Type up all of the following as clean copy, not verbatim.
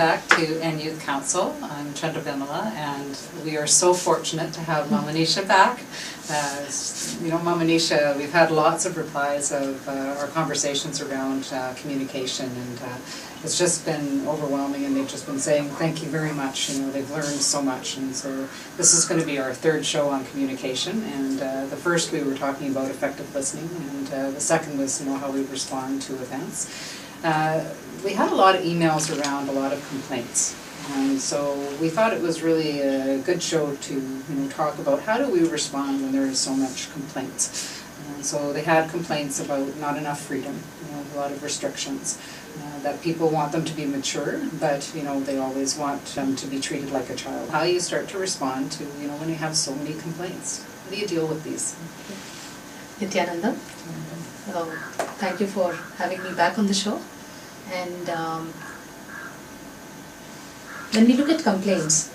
back to enYouth Counsel. I'm Chandra Vimala, and we are so fortunate to have Mama Nisha back. Mama Nisha, we've had lots of replies of our conversations around communication, and it's just been overwhelming, and they've just been saying thank you very much. They've learned so much, and so this is going to be our third show on communication. And the first we were talking about effective listening, and the second was how we respond to events. We had a lot of emails around a lot of complaints, and so we thought it was really a good show to talk about how do we respond when there is so much complaints. So they had complaints about not enough freedom, a lot of restrictions, that people want them to be mature, but they always want them to be treated like a child. How you start to respond to when you have so many complaints? How do you deal with these? Nithyananda, thank you for having me back on the show. And when we look at complaints,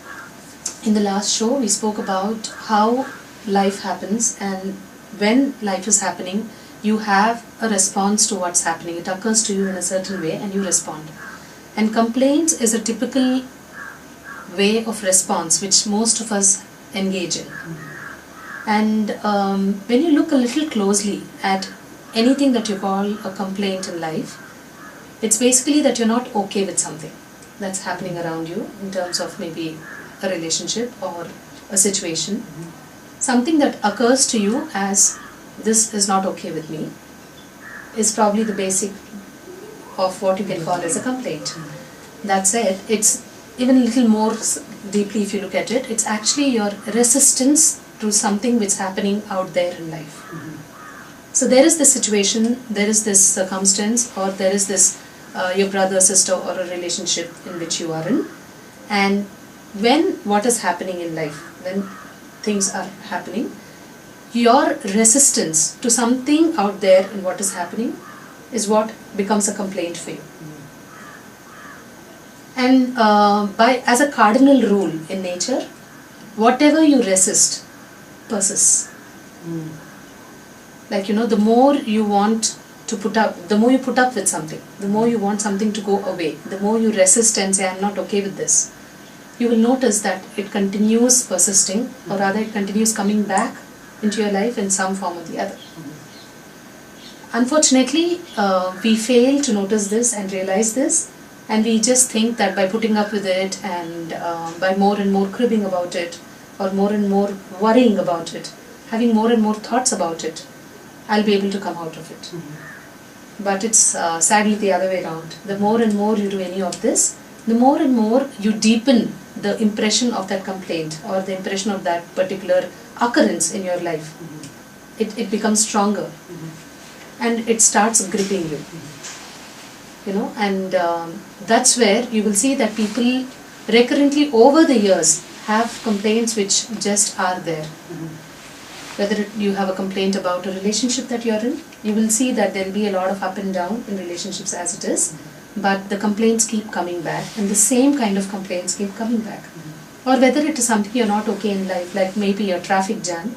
in the last show we spoke about how life happens, and when life is happening, you have a response to what's happening. It occurs to you in a certain way and you respond. And complaints is a typical way of response which most of us engage in. And when you look a little closely at anything that you call a complaint in life, it's basically that you're not okay with something that's happening around you in terms of maybe a relationship or a situation. Something that occurs to you as this is not okay with me is probably the basic of what you can call as a complaint. That said, it's even a little more deeply if you look at it, it's actually your resistance to something which is happening out there in life. So there is this situation, there is this circumstance, or there is this your brother, sister, or a relationship in which you are in. And when what is happening in life, when things are happening, your resistance to something out there in what is happening is what becomes a complaint for you. And as a cardinal rule in nature, whatever you resist persists. Like the more you want to put up, the more you put up with something, the more you want something to go away, the more you resist and say, I'm not okay with this, you will notice that it continues persisting, or rather it continues coming back into your life in some form or the other. Unfortunately, we fail to notice this and realize this, and we just think that by putting up with it and by more and more cribbing about it, or more and more worrying about it, having more and more thoughts about it, I'll be able to come out of it. But it's sadly the other way around. The more and more you do any of this, the more and more you deepen the impression of that complaint or the impression of that particular occurrence in your life. It becomes stronger, and it starts gripping you. And that's where you will see that people recurrently over the years have complaints which just are there. Whether you have a complaint about a relationship that you're in, you will see that there will be a lot of up and down in relationships as it is, but the complaints keep coming back, and the same kind of complaints keep coming back. Or whether it is something you're not okay in life, like maybe a traffic jam,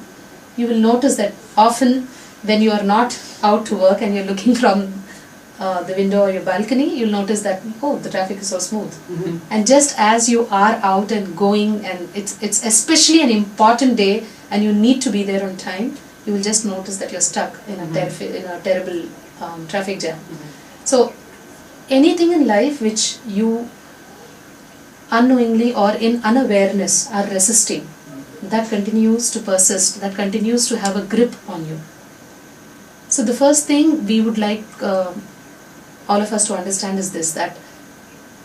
you will notice that often when you are not out to work and you're looking from the window or your balcony, you'll notice that, oh, the traffic is so smooth. And just as you are out and going, and it's especially an important day and you need to be there on time, you will just notice that you're stuck in a terrible traffic jam. So anything in life which you unknowingly or in unawareness are resisting, that continues to persist, that continues to have a grip on you. So the first thing we would like all of us to understand is this, that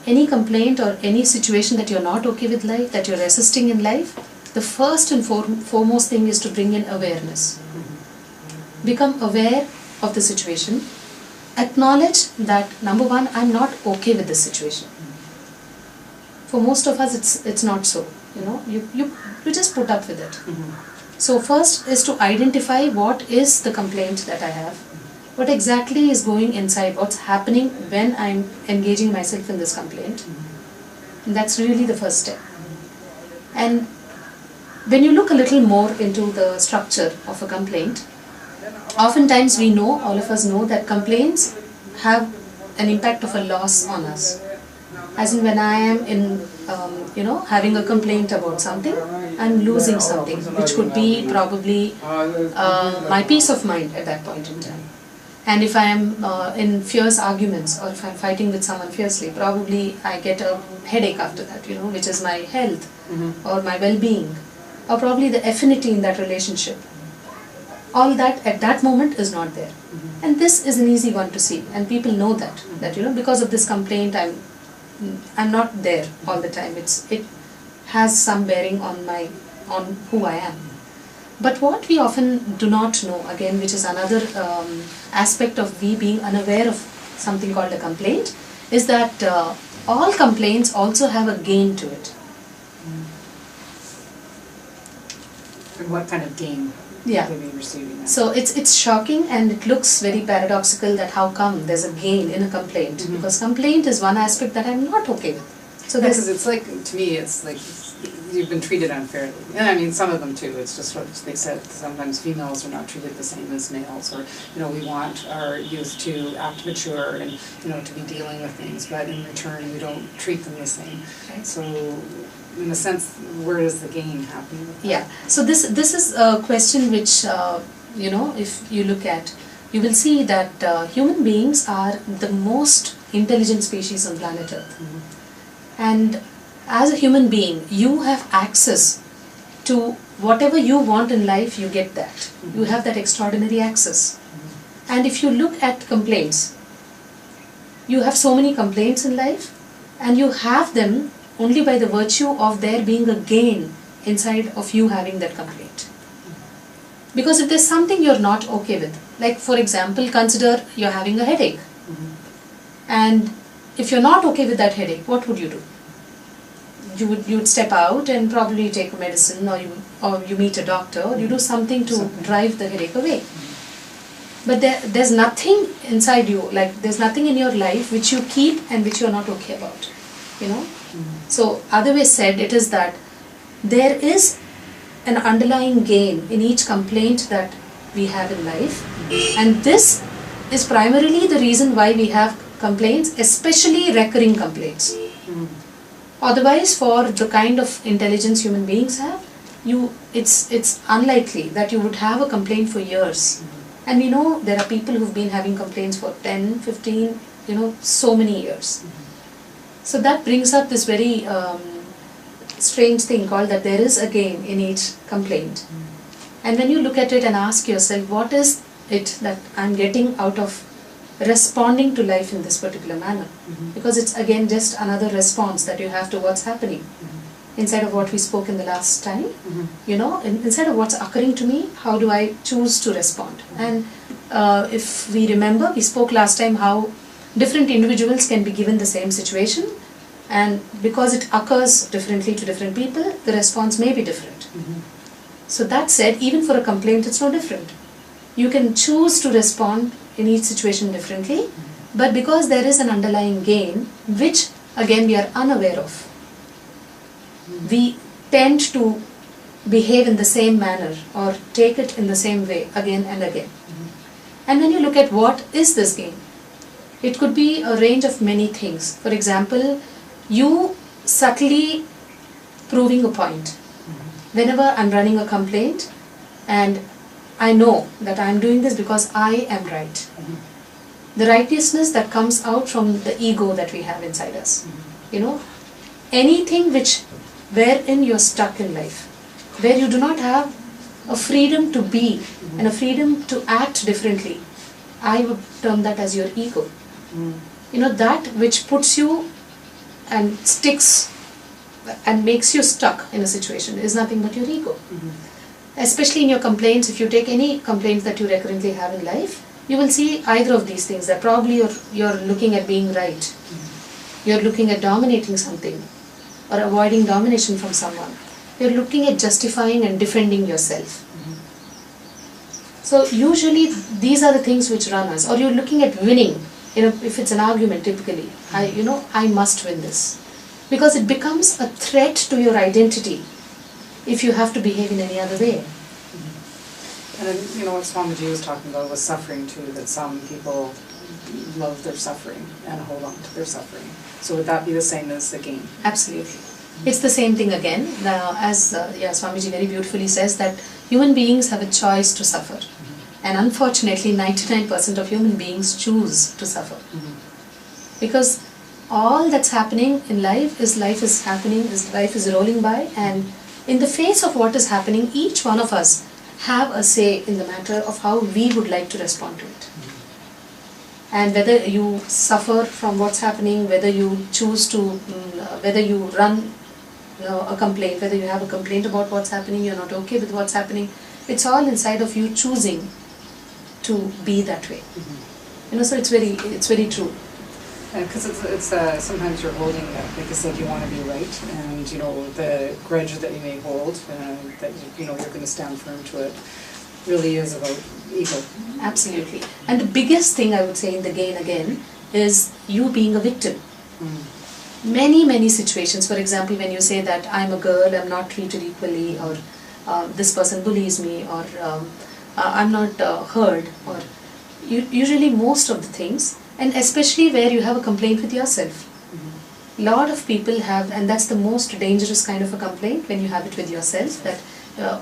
any complaint or any situation that you're not okay with life, that you're resisting in life, the first and foremost thing is to bring in awareness. Become aware of the situation. Acknowledge that, number one, I'm not okay with this situation. For most of us, it's not so. You just put up with it. So first is to identify what is the complaint that I have. What exactly is going inside, what's happening when I'm engaging myself in this complaint. And that's really the first step. And when you look a little more into the structure of a complaint, oftentimes we know, all of us know, that complaints have an impact of a loss on us. As in when I am in, having a complaint about something, I'm losing something, which could be probably my peace of mind at that point in time. And if I am in fierce arguments, or if I'm fighting with someone fiercely, probably I get a headache after that, which is my health or my well-being, or probably the affinity in that relationship. All that at that moment is not there. And this is an easy one to see, and people know that because of this complaint I'm not there all the time. It has some bearing on who I am. But what we often do not know, again, which is another aspect of we being unaware of something called a complaint, is that all complaints also have a gain to it. And what kind of gain? Yeah. Will be receiving that? So it's shocking, and it looks very paradoxical that how come there's a gain in a complaint, because complaint is one aspect that I'm not okay with. So because it's like, to me, it's like you've been treated unfairly. And I mean, some of them too. It's just what they said. Sometimes females are not treated the same as males, or we want our youth to act mature and to be dealing with things, but in return we don't treat them the same. Right. So, in a sense, where does the gain happen? Yeah. So this is a question which if you look at, you will see that human beings are the most intelligent species on planet Earth. And as a human being, you have access to whatever you want in life. You get that. You have that extraordinary access. And if you look at complaints, you have so many complaints in life, and you have them only by the virtue of there being a gain inside of you having that complaint. Because if there's something you're not okay with, like for example, consider you're having a headache. And if you're not okay with that headache, what would you do? You'd step out and probably take a medicine, or you meet a doctor, or you do something to drive the headache away. But there's nothing inside you, like there's nothing in your life which you keep and which you're not okay about. So other way said, it is that there is an underlying gain in each complaint that we have in life, and this is primarily the reason why we have complaints, especially recurring complaints. Otherwise, for the kind of intelligence human beings have, it's unlikely that you would have a complaint for years. And we know there are people who've been having complaints for 10, 15, so many years. So that brings up this very strange thing called that there is a gain in each complaint. And when you look at it and ask yourself, what is it that I'm getting out of responding to life in this particular manner? Because it's again just another response that you have to what's happening. Inside of what we spoke in the last time, inside of what's occurring to me, how do I choose to respond? And if we remember, we spoke last time how different individuals can be given the same situation, and because it occurs differently to different people, the response may be different. So that said, even for a complaint, it's no different. You can choose to respond in each situation differently, but because there is an underlying gain, which again we are unaware of, we tend to behave in the same manner or take it in the same way again and again. And when you look at what is this gain, it could be a range of many things. For example, you subtly proving a point. Whenever I'm running a complaint and I know that I'm doing this because I am right. The righteousness that comes out from the ego that we have inside us. Anything wherein you're stuck in life, where you do not have a freedom to be and a freedom to act differently, I would term that as your ego. That which puts you and sticks and makes you stuck in a situation is nothing but your ego. Especially in your complaints, if you take any complaints that you recurrently have in life, you will see either of these things, that probably you're looking at being right. You're looking at dominating something or avoiding domination from someone. You're looking at justifying and defending yourself. So usually these are the things which run us. Or you're looking at winning. If it's an argument, typically, I must win this. Because it becomes a threat to your identity if you have to behave in any other way. And then, what Swamiji was talking about was suffering too, that some people, love their suffering and hold on to their suffering. So would that be the same as the gain? Absolutely. It's the same thing again. As Swamiji very beautifully says, that human beings have a choice to suffer. And unfortunately, 99% of human beings choose to suffer. Because all that's happening in life is life is rolling by, and in the face of what is happening, each one of us have a say in the matter of how we would like to respond to it. And whether you suffer from what's happening, whether you choose to, whether you run a complaint, whether you have a complaint about what's happening, you're not okay with what's happening, it's all inside of you choosing to be that way. So it's very true. Because it's sometimes you're holding, like I said, you want to be right, and the grudge that you may hold, that you're going to stand firm to it, really is about ego. Absolutely. And the biggest thing I would say in the gain again is you being a victim. Many situations, for example, when you say that I'm a girl, I'm not treated equally, or this person bullies me, or I'm not heard, or usually most of the things, and especially where you have a complaint with yourself. Lot of people have, and that's the most dangerous kind of a complaint, when you have it with yourself, that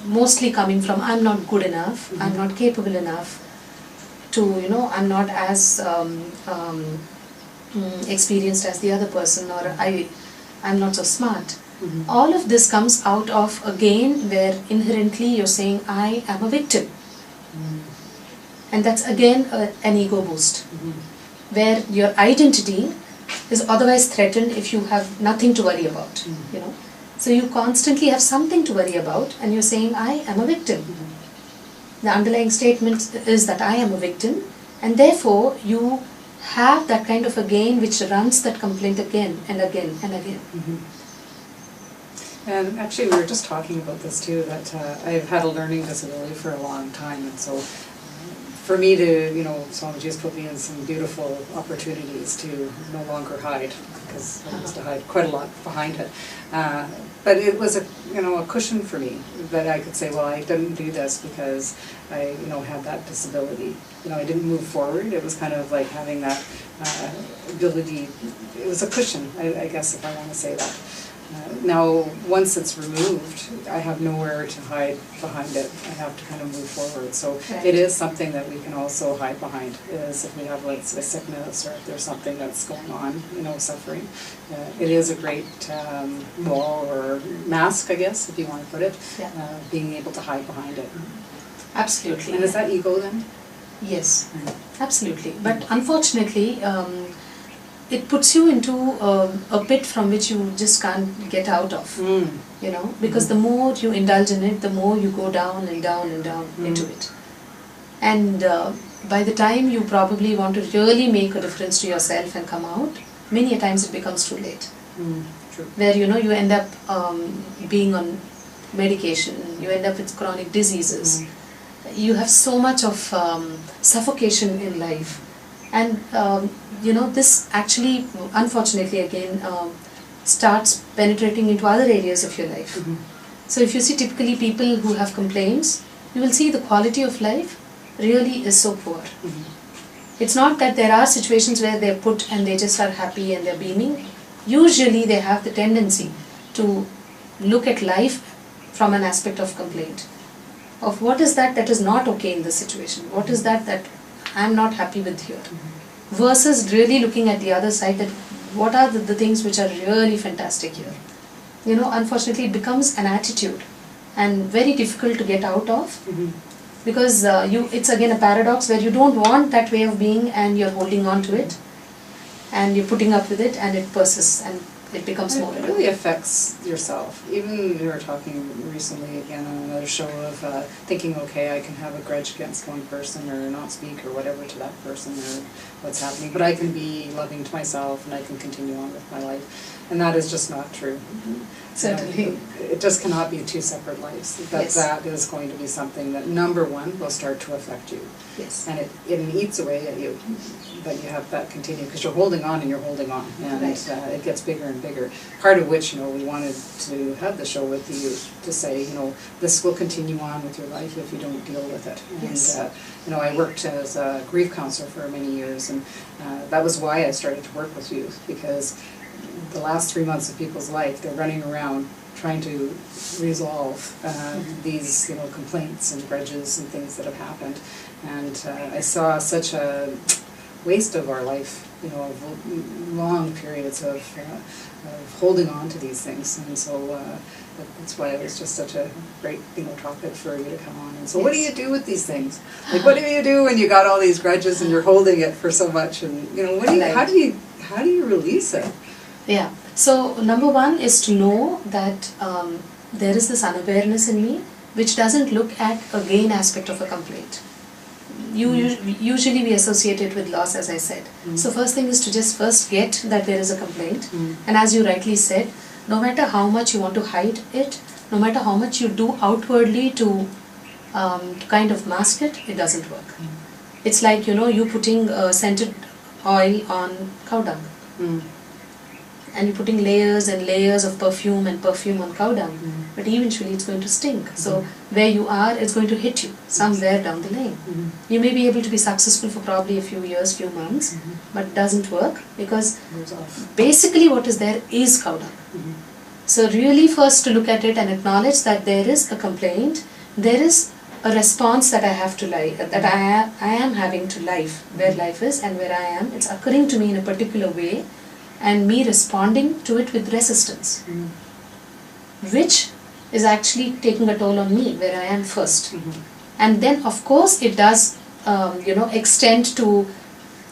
mostly coming from I'm not good enough, I'm not capable enough to, I'm not as experienced as the other person, or I'm not so smart. All of this comes out of a gain where inherently you're saying I am a victim. And that's again an ego boost, where your identity is otherwise threatened if you have nothing to worry about. So you constantly have something to worry about, and you're saying I am a victim. The underlying statement is that I am a victim, and therefore you have that kind of a gain which runs that complaint again and again and again. And actually we were just talking about this too, that I've had a learning disability for a long time, and so for me to, Swamiji has put me in some beautiful opportunities to no longer hide, because I used to hide quite a lot behind it. But it was a cushion for me that I could say, well, I didn't do this because I, had that disability. I didn't move forward. It was kind of like having that ability. It was a cushion, I guess, if I want to say that. Now, once it's removed, I have nowhere to hide behind it. I have to kind of move forward. So it is something that we can also hide behind, is if we have, let's say, sickness, or if there's something that's going on, suffering. It is a great wall or mask, I guess, if you want to put it, being able to hide behind it. Absolutely. And is that ego then? Yes, absolutely. But unfortunately, it puts you into a pit from which you just can't get out of, because the more you indulge in it, the more you go down and down and down into it. And by the time you probably want to really make a difference to yourself and come out, many a times it becomes too late. True. Where, you end up being on medication, you end up with chronic diseases. You have so much of suffocation in life. And this actually, unfortunately again, starts penetrating into other areas of your life. So if you see typically people who have complaints, you will see the quality of life really is so poor. It's not that there are situations where they're put and they just are happy and they're beaming. Usually they have the tendency to look at life from an aspect of complaint. Of what is that is not okay in this situation? What is that I'm not happy with here? Versus really looking at the other side, that what are the things which are really fantastic here? Unfortunately it becomes an attitude and very difficult to get out of, because it's again a paradox where you don't want that way of being and you're holding on to it and you're putting up with it, and it persists and it becomes more. It really affects yourself. Even we were talking recently again on another show of thinking, okay, I can have a grudge against one person or not speak or whatever to that person or what's happening, but I can be loving to myself and I can continue on with my life. And that is just not true. Certainly. It just cannot be two separate lives. That is going to be something that, number one, will start to affect you. Yes. And it eats away at you, that you have that continue, because you're holding on and you're holding on, and right. It gets bigger and bigger. Part of which, we wanted to have the show with you to say, this will continue on with your life if you don't deal with it. Yes. And, I worked as a grief counselor for many years, and that was why I started to work with youth, because the last 3 months of people's life, they're running around trying to resolve these, complaints and grudges and things that have happened. And I saw such a waste of our life, of long periods of holding on to these things. And so that's why it was just such a great, topic for you to come on. And so what do you do with these things? Like, what do you do when you got all these grudges and you're holding it for so much? And, how do you release it? Yeah. So number one is to know that there is this unawareness in me which doesn't look at a gain aspect of a complaint. Usually we associate it with loss, as I said. So first thing is to just first get that there is a complaint. And as you rightly said, no matter how much you want to hide it, no matter how much you do outwardly to kind of mask it, it doesn't work. It's like, you putting scented oil on cow dung. And you're putting layers and layers of perfume on cow dung, but eventually it's going to stink. So where you are, it's going to hit you somewhere down the lane. You may be able to be successful for probably a few years, few months, but it doesn't work because basically what is there is cow dung. So really first to look at it and acknowledge that there is a complaint, there is a response that I have to life, that I am having to life, where life is and where I am. It's occurring to me in a particular way, and me responding to it with resistance, which is actually taking a toll on me, where I am first. And then of course it does, extend to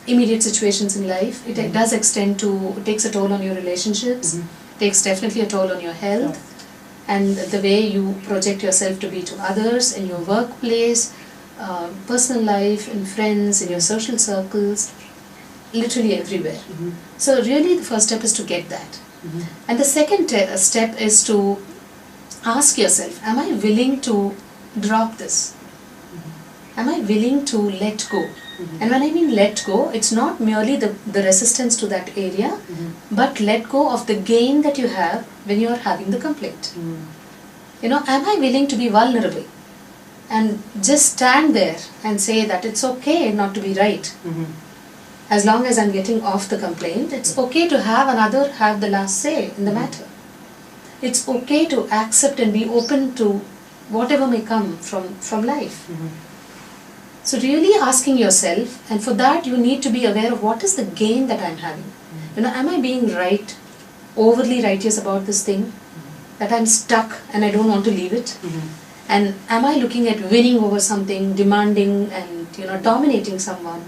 immediate situations in life. It does extend to, it takes a toll on your relationships, takes definitely a toll on your health, and the way you project yourself to be to others, in your workplace, personal life, in friends, in your social circles, literally everywhere. So really the first step is to get that. And the second step is to ask yourself, am I willing to drop this? Am I willing to let go? And when I mean let go, it's not merely the resistance to that area, but let go of the gain that you have when you are having the complaint. Am I willing to be vulnerable and just stand there and say that it's okay not to be right? As long as I'm getting off the complaint, it's okay to have another have the last say in the matter. It's okay to accept and be open to whatever may come from life. So really asking yourself, and for that you need to be aware of what is the gain that I'm having. Am I being right, overly righteous about this thing? That I'm stuck and I don't want to leave it? And am I looking at winning over something, demanding and dominating someone?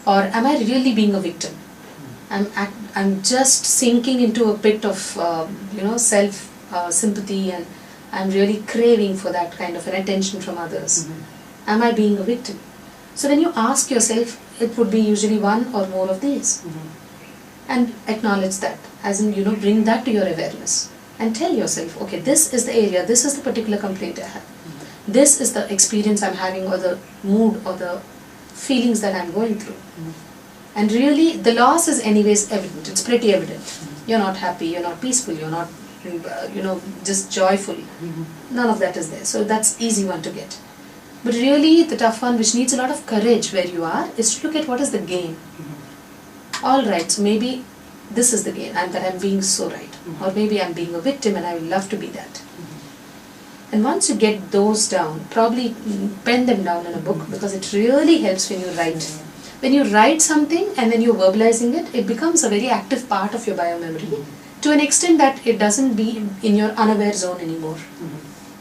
Or am I really being a victim? I'm just sinking into a pit of self sympathy, and I'm really craving for that kind of an attention from others. Am I being a victim? So when you ask yourself, it would be usually one or more of these. And acknowledge that, as in bring that to your awareness and tell yourself, okay, this is the area, this is the particular complaint I have. This is the experience I'm having, or the mood or the feelings that I'm going through. And really the loss is anyways evident, it's pretty evident. You're not happy, you're not peaceful, you're not just joyful. None of that is there, so that's easy one to get. But really the tough one, which needs a lot of courage where you are, is to look at what is the gain. Alright, so maybe this is the gain, and that I'm being so right, or maybe I'm being a victim and I would love to be that. And once you get those down, probably pen them down in a book, because it really helps when you write. When you write something and then you're verbalizing it, it becomes a very active part of your biomemory, to an extent that it doesn't be in your unaware zone anymore.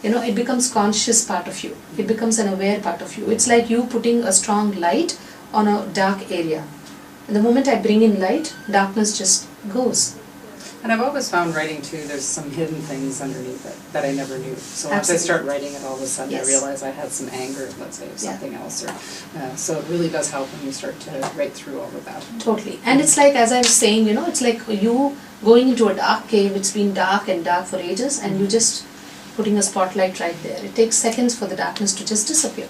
It becomes conscious part of you. It becomes an aware part of you. It's like you putting a strong light on a dark area. And the moment I bring in light, darkness just goes. And I've always found writing too, there's some hidden things underneath it that I never knew. So once I start writing it, all of a sudden I realize I had some anger, let's say, of something else. Or so it really does help when you start to write through all of that. Totally. And it's like, as I was saying, it's like you going into a dark cave, it's been dark and dark for ages, and you just putting a spotlight right there. It takes seconds for the darkness to just disappear.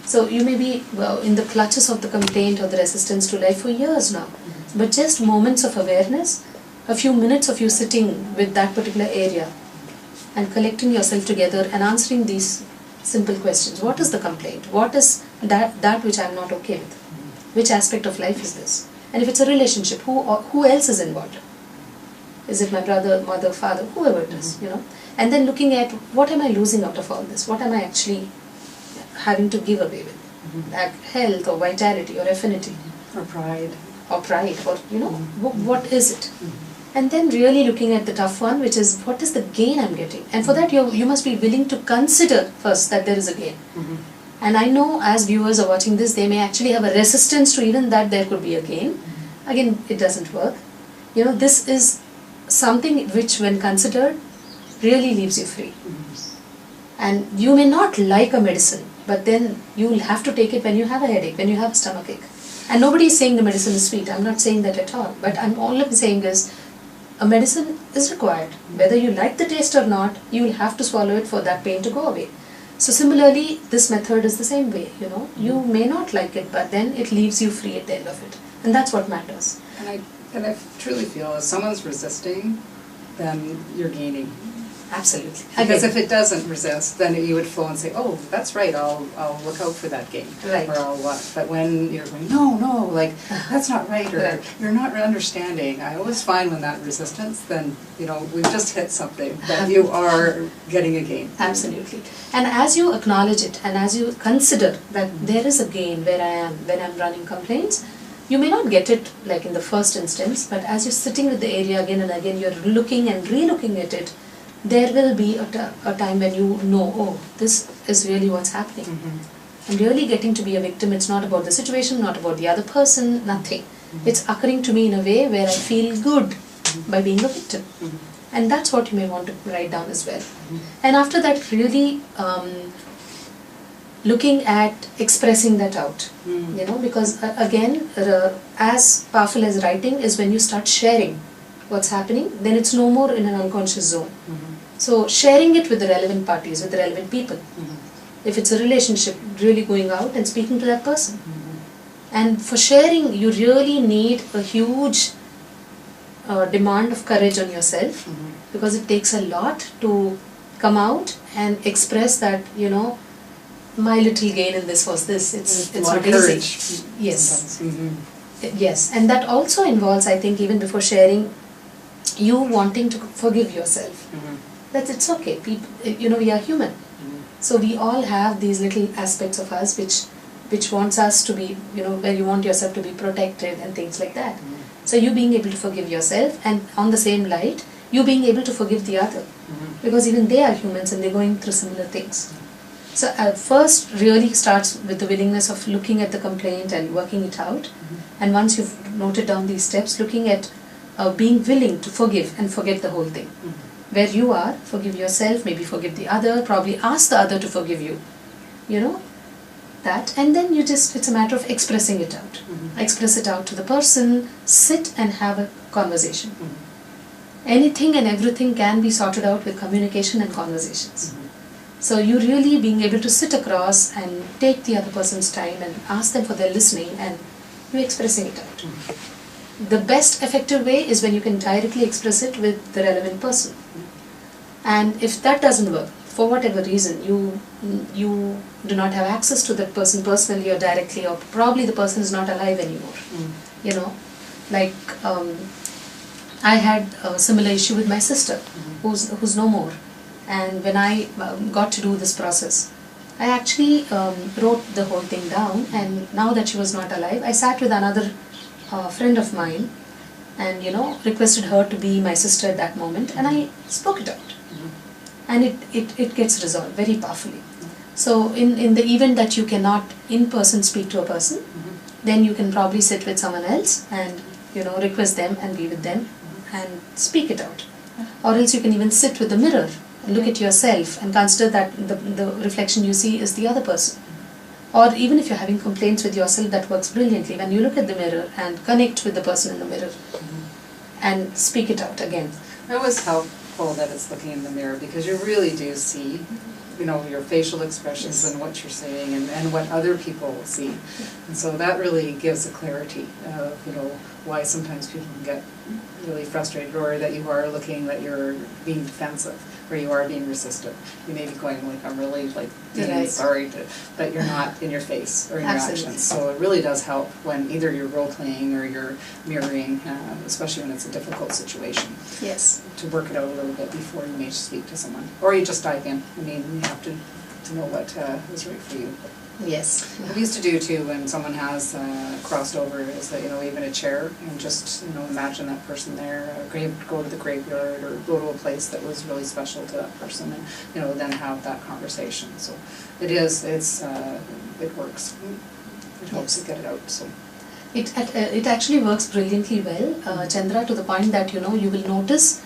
So you may be in the clutches of the complaint or the resistance to life for years now. But just moments of awareness, a few minutes of you sitting with that particular area and collecting yourself together and answering these simple questions. What is the complaint? What is that which I'm not okay with? Which aspect of life is this? And if it's a relationship, who else is involved? Is it my brother, mother, father, whoever it is, you know? And then looking at what am I losing out of all this? What am I actually having to give away with? Like health or vitality or affinity. Or pride. Or pride, or you know, what is it? And then really looking at the tough one, which is what is the gain I'm getting? And for that you must be willing to consider first that there is a gain. And I know as viewers are watching this, they may actually have a resistance to even that there could be a gain. Again, it doesn't work. You know, this is something which when considered really leaves you free. And you may not like a medicine, but then you will have to take it when you have a headache, when you have a stomachache. And nobody is saying the medicine is sweet. I'm not saying that at all. But all I'm saying is a medicine is required. Whether you like the taste or not, you will have to swallow it for that pain to go away. So similarly, this method is the same way, you know. You may not like it, but then it leaves you free at the end of it. And that's what matters. And I truly feel if someone's resisting, then you're gaining. Absolutely. Because if it doesn't resist, then you would flow and say, oh, that's right, I'll look out for that gain. Right. Or I'll what. But when you're going, no, like, that's not right, or you're not understanding, I always find when that resistance, then, you know, we've just hit something, that you are getting a gain. Absolutely. And as you acknowledge it, and as you consider that there is a gain where I am when I'm running complaints, you may not get it like in the first instance, but as you're sitting with the area again and again, you're looking and re-looking at it, there will be a time when you know, oh, this is really what's happening. I'm really getting to be a victim. It's not about the situation, not about the other person, nothing. It's occurring to me in a way where I feel good by being a victim. And that's what you may want to write down as well. And after that, really looking at expressing that out, you know, because again, as powerful as writing is when you start sharing what's happening, then it's no more in an unconscious zone. So sharing it with the relevant parties, with the relevant people. If it's a relationship, really going out and speaking to that person. And for sharing, you really need a huge demand of courage on yourself, because it takes a lot to come out and express that, you know, my little gain in this was this. It's not easy. Yes. Yes, and that also involves, I think, even before sharing, you wanting to forgive yourself. That it's okay. People, you know, we are human. So we all have these little aspects of us which wants us to be, you know, where you want yourself to be protected and things like that. So you being able to forgive yourself, and on the same light, you being able to forgive the other. Because even they are humans and they're going through similar things. So first really starts with the willingness of looking at the complaint and working it out. And once you've noted down these steps, looking at being willing to forgive and forget the whole thing. Where you are, forgive yourself, maybe forgive the other, probably ask the other to forgive you. You know, that. And then you just, it's a matter of expressing it out. Express it out to the person, sit and have a conversation. Anything and everything can be sorted out with communication and conversations. So you really being able to sit across and take the other person's time and ask them for their listening, and you expressing it out. The best effective way is when you can directly express it with the relevant person. And if that doesn't work, for whatever reason, you do not have access to that person personally or directly, or probably the person is not alive anymore. You know, like I had a similar issue with my sister, who's no more. And when I got to do this process, I actually wrote the whole thing down, and now that she was not alive, I sat with another friend of mine and, you know, requested her to be my sister at that moment, and I spoke it out. And it gets resolved very powerfully. So in the event that you cannot in person speak to a person, then you can probably sit with someone else and, you know, request them and be with them and speak it out. Or else you can even sit with the mirror and look at yourself and consider that the reflection you see is the other person. Or even if you're having complaints with yourself, that works brilliantly when you look at the mirror and connect with the person in the mirror. and speak it out again. It was helpful that it's looking in the mirror, because you really do see, you know, your facial expressions and what you're saying and what other people see. And so that really gives a clarity of, you know, why sometimes people can get really frustrated, or that you are looking that you're being defensive, or you are being resistant. You may be going like, I'm really like being sorry, but you're not in your face or in your actions. So it really does help when either you're role playing or you're mirroring, especially when it's a difficult situation. Yes. To work it out a little bit before you may speak to someone, or you just dive in. I mean, you have to know what is right for you. Yes. What we used to do too when someone has crossed over is that, you know, even a chair, and just, you know, imagine that person there, go to the graveyard or go to a place that was really special to that person, and, you know, then have that conversation. So it works. It helps to get it out. So it actually works brilliantly well, Chandra, to the point that, you know, you will notice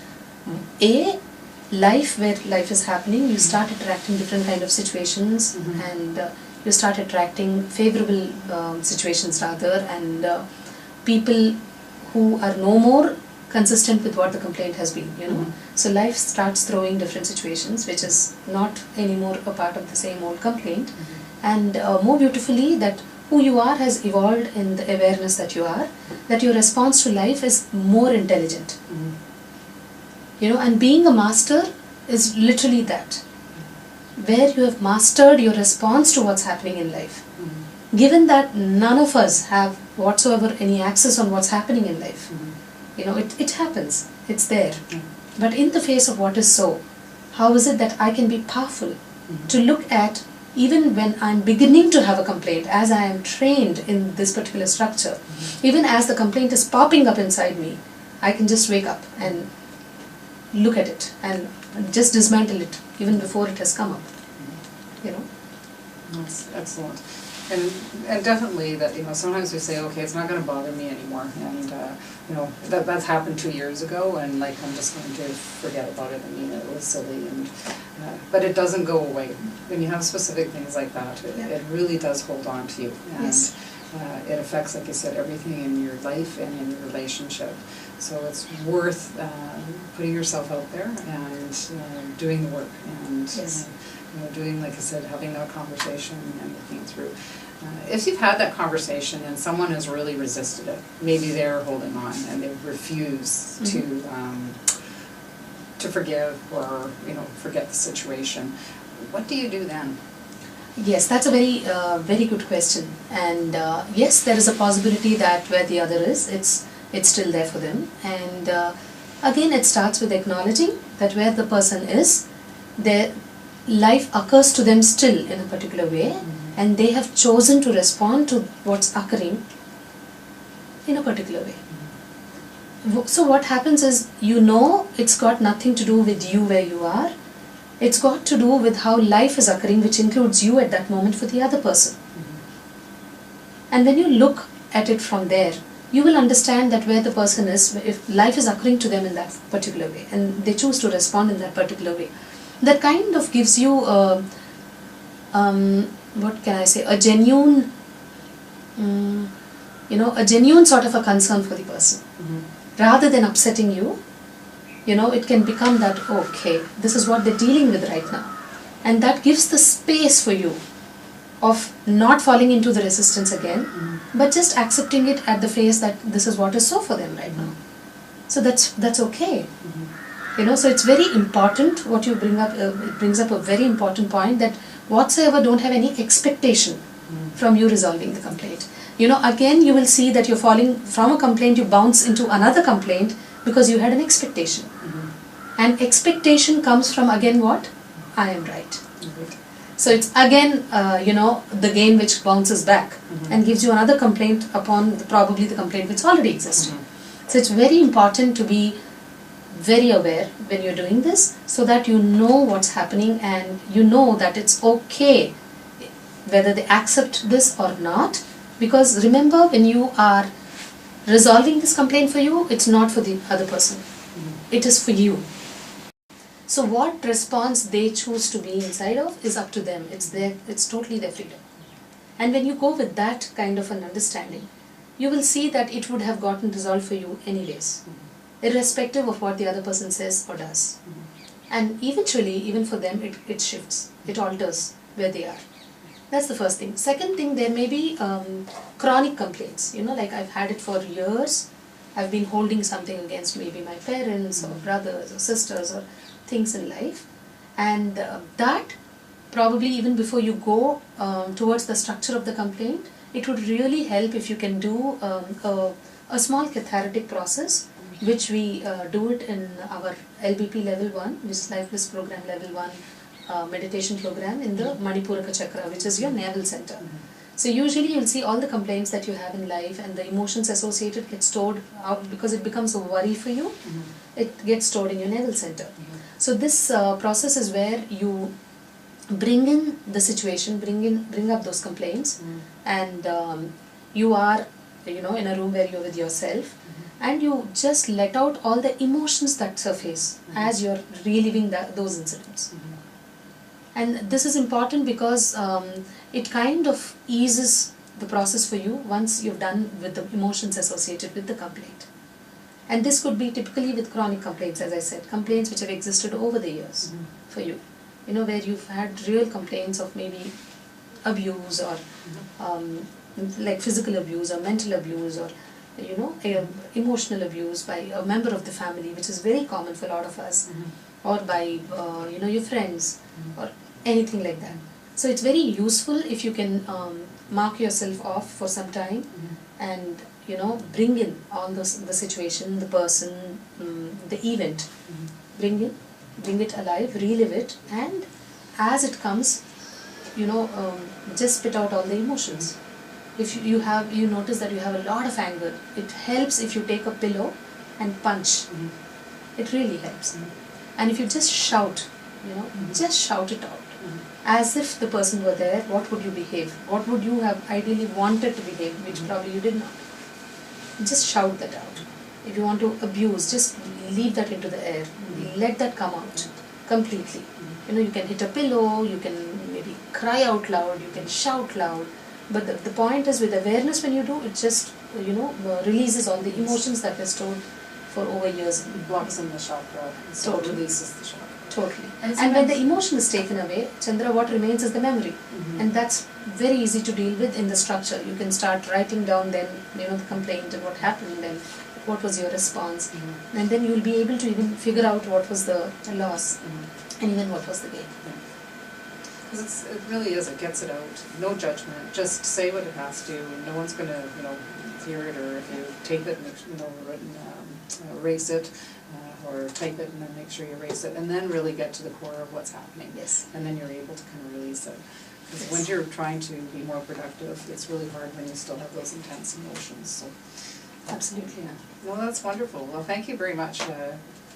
life where life is happening, you start attracting different kind of situations, and you start attracting favorable situations rather, and people who are no more consistent with what the complaint has been, you know. So life starts throwing different situations which is not anymore a part of the same old complaint, and more beautifully that who you are has evolved in the awareness that you are, that your response to life is more intelligent. You know, and being a master is literally that, where you have mastered your response to what's happening in life. Given that none of us have whatsoever any access on what's happening in life, you know, it happens, it's there. But in the face of what is so, how is it that I can be powerful to look at, even when I'm beginning to have a complaint, as I am trained in this particular structure, even as the complaint is popping up inside me, I can just wake up and look at it and just dismantle it even before it has come up, you know. That's excellent. And definitely that, you know, sometimes we say, okay, it's not going to bother me anymore, and you know, that's happened 2 years ago, and like, I'm just going to forget about it. I mean, it was silly, and but it doesn't go away. When you have specific things like that, it really does hold on to you, and it affects, like you said, everything in your life and in your relationship. So it's worth putting yourself out there and doing the work, and you know, doing, like I said, having that conversation and looking through. If you've had that conversation and someone has really resisted it, maybe they're holding on and they refuse to forgive or, you know, forget the situation, what do you do then? Yes, that's a very very good question. And yes, there is a possibility that where the other is, it's still there for them. And again, it starts with acknowledging that where the person is, their life occurs to them still in a particular way, and they have chosen to respond to what's occurring in a particular way. So what happens is, you know, it's got nothing to do with you where you are. It's got to do with how life is occurring, which includes you at that moment for the other person. And when you look at it from there, you will understand that where the person is, if life is occurring to them in that particular way, and they choose to respond in that particular way, that kind of gives you what can I say, a genuine, you know, a genuine sort of a concern for the person. Rather than upsetting you, you know, it can become that, okay, this is what they're dealing with right now. And that gives the space for you of not falling into the resistance again, but just accepting it at the face that this is what is so for them right now. So that's okay. You know, so it's very important what you bring up. It brings up a very important point, that whatsoever don't have any expectation from you resolving the complaint. You know, again, you will see that you're falling from a complaint, you bounce into another complaint because you had an expectation. And expectation comes from, again, what? I am right. So it's again, you know, the game which bounces back and gives you another complaint upon probably the complaint which already existed. So it's very important to be very aware when you're doing this, so that you know what's happening and you know that it's okay whether they accept this or not. Because remember, when you are resolving this complaint for you, it's not for the other person. It is for you. So what response they choose to be inside of is up to them. It's totally their freedom. And when you go with that kind of an understanding, you will see that it would have gotten resolved for you anyways. irrespective of what the other person says or does. And eventually, even for them, it shifts, it alters where they are. That's the first thing. Second thing, there may be chronic complaints. Like I've had it for years. I've been holding something against maybe my parents or brothers or sisters or things in life. And that, probably even before you go towards the structure of the complaint, it would really help if you can do a small cathartic process, which we do it in our LBP level 1, which is Life Bliss Program level 1 meditation program in the Manipuraka Chakra, which is your navel center. So usually you'll see all the complaints that you have in life and the emotions associated get stored out because it becomes a worry for you. It gets stored in your navel center. So this process is where you bring in the situation, bring up those complaints, and you are in a room where you're with yourself, and you just let out all the emotions that surface as you're reliving those incidents. And this is important because it kind of eases the process for you once you've done with the emotions associated with the complaint. And this could be typically with chronic complaints, as I said, complaints which have existed over the years for you. Where you've had real complaints of maybe abuse or like physical abuse or mental abuse or emotional abuse by a member of the family, which is very common for a lot of us, or by your friends or anything like that. So it's very useful if you can mark yourself off for some time and bring in all the situation, the person, the event, bring it alive, relive it, and as it comes, just spit out all the emotions. If you notice that you have a lot of anger, it helps if you take a pillow and punch. It really helps. And if you just shout, just shout it out. As if the person were there, what would you behave? What would you have ideally wanted to behave, which probably you did not? Just shout that out. If you want to abuse, just leave that into the air. Let that come out completely. You can hit a pillow, you can maybe cry out loud, you can shout loud. But the point is, with awareness, when you do, it just, releases all the emotions that were stored for over years. It blocks in the chakra, so it releases the chakra. Totally. And when the emotion is taken away, Chandra, what remains is the memory. And that's very easy to deal with in the structure. You can start writing down then, the complaint and what happened and what was your response. And then you'll be able to even figure out what was the loss and even what was the gain. Because it really is, it gets it out. No judgment, just say what it has to. No one's going to, hear it, or if you tape it and, erase it, or type it and then make sure you erase it, and then really get to the core of what's happening. Yes. And then you're able to kind of release it. Because when you're trying to be more productive, it's really hard when you still have those intense emotions. So, absolutely. Yeah. Well, that's wonderful. Well, thank you very much.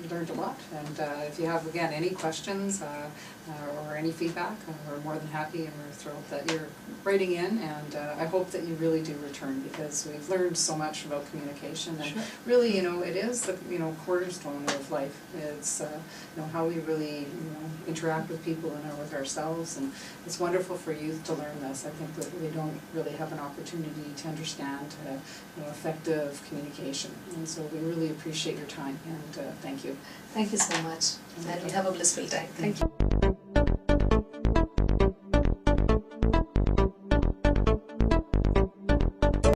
We learned a lot. And if you have, again, any questions or any feedback, we're more than happy, and we're thrilled that you're writing in. And I hope that you really do return, because we've learned so much about communication. And really, it is the cornerstone of life. It's how we really interact with people and with ourselves. And it's wonderful for youth to learn this. I think that we don't really have an opportunity to understand effective communication. And so we really appreciate your time, and thank you. Thank you so much. And you have a blissful time. Thank you.